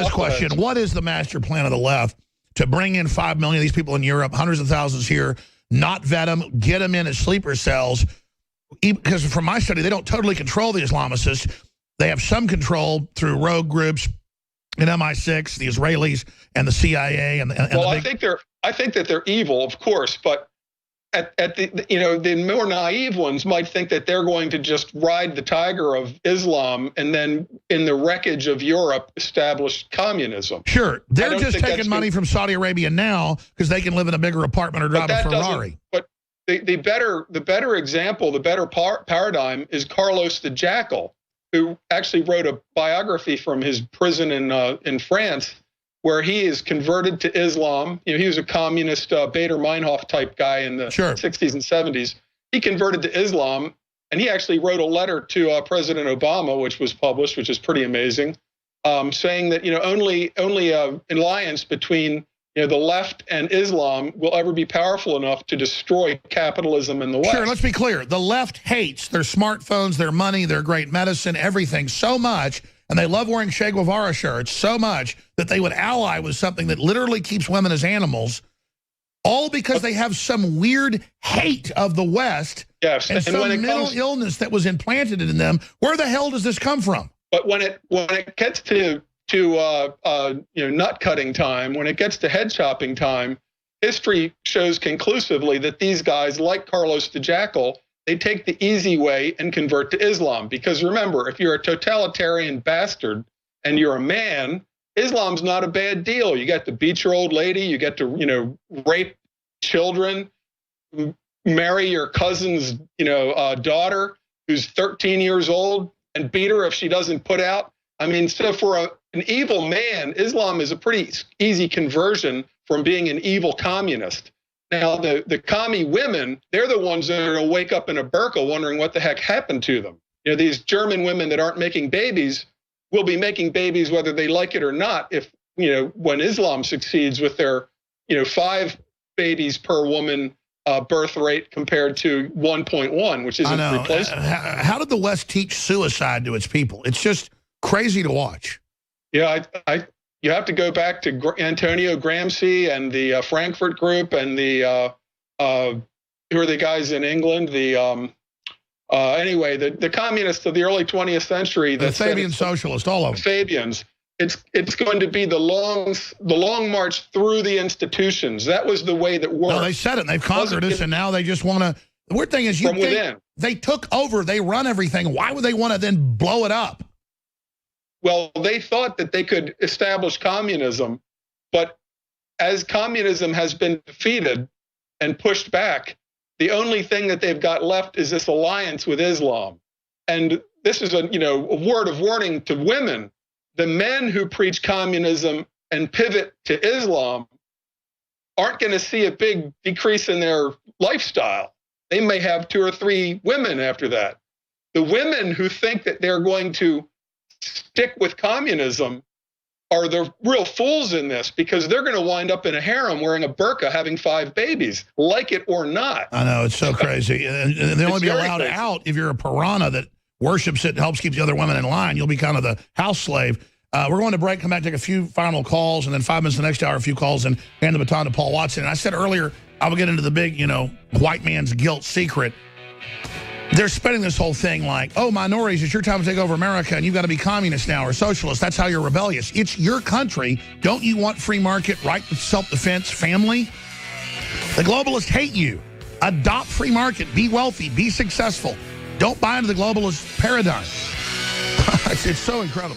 this question. What is the master plan of the left to bring in 5 million of these people in Europe, hundreds of thousands here, not vet them, get them in as sleeper cells? Because from my study, they don't totally control the Islamicists. They have some control through rogue groups in MI6, the Israelis, and the CIA. Well, I think that they're evil, of course, but at the more naive ones might think that they're going to just ride the tiger of Islam and then in the wreckage of Europe establish communism. Sure, they're just taking money from Saudi Arabia now because they can live in a bigger apartment or drive a Ferrari. But the better example, the better paradigm is Carlos the Jackal, who actually wrote a biography from his prison in France, where he is converted to Islam. You know, he was a communist Bader Meinhof type guy in the 60s and 70s. He converted to Islam, and he actually wrote a letter to President Obama, which was published, which is pretty amazing, saying that only an alliance between the left and Islam will ever be powerful enough to destroy capitalism in the West. Sure, let's be clear. The left hates their smartphones, their money, their great medicine, everything so much, and they love wearing Che Guevara shirts so much that they would ally with something that literally keeps women as animals, all because they have some weird hate of the West and some mental illness that was implanted in them. Where the hell does this come from? But when it gets to nut cutting time, when it gets to head chopping time, history shows conclusively that these guys, like Carlos the Jackal, they take the easy way and convert to Islam. Because remember, if you're a totalitarian bastard and you're a man, Islam's not a bad deal. You get to beat your old lady, you get to rape children, marry your cousin's daughter who's 13 years old and beat her if she doesn't put out. I mean, so for an evil man, Islam is a pretty easy conversion from being an evil communist. Now, the commie women, they're the ones that are going to wake up in a burqa wondering what the heck happened to them. These German women that aren't making babies will be making babies whether they like it or not if, when Islam succeeds with their, 5 babies per woman birth rate compared to 1.1, which isn't replaceable. How did the West teach suicide to its people? It's just crazy to watch. Yeah, you have to go back to Antonio Gramsci and the Frankfurt Group and the who are the guys in England? The communists of the early 20th century. The Fabian socialists, all of them. Fabians. It's going to be the long march through the institutions. That was the way that worked. No, they said it. And they've conquered us, and now they just want to. The weird thing is, they took over. They run everything. Why would they want to then blow it up? Well, they thought that they could establish communism, but as communism has been defeated and pushed back, the only thing that they've got left is this alliance with Islam. And this is a word of warning to women. The men who preach communism and pivot to Islam aren't going to see a big decrease in their lifestyle. They may have 2 or 3 women after that. The women who think that they're going to stick with communism are the real fools in this, because they're going to wind up in a harem wearing a burqa having 5 babies, like it or not. I know, it's so crazy. And they'll only be allowed out if you're a piranha that worships it and helps keep the other women in line. You'll be kind of the house slave. We're going to break, come back, take a few final calls, and then 5 minutes the next hour, a few calls, and hand the baton to Paul Watson. And I said earlier, I will get into the big, white man's guilt secret. They're spinning this whole thing like, oh, minorities, it's your time to take over America, and you've got to be communist now or socialist. That's how you're rebellious. It's your country. Don't you want free market, right to self-defense, family? The globalists hate you. Adopt free market. Be wealthy. Be successful. Don't buy into the globalist paradigm. It's so incredible.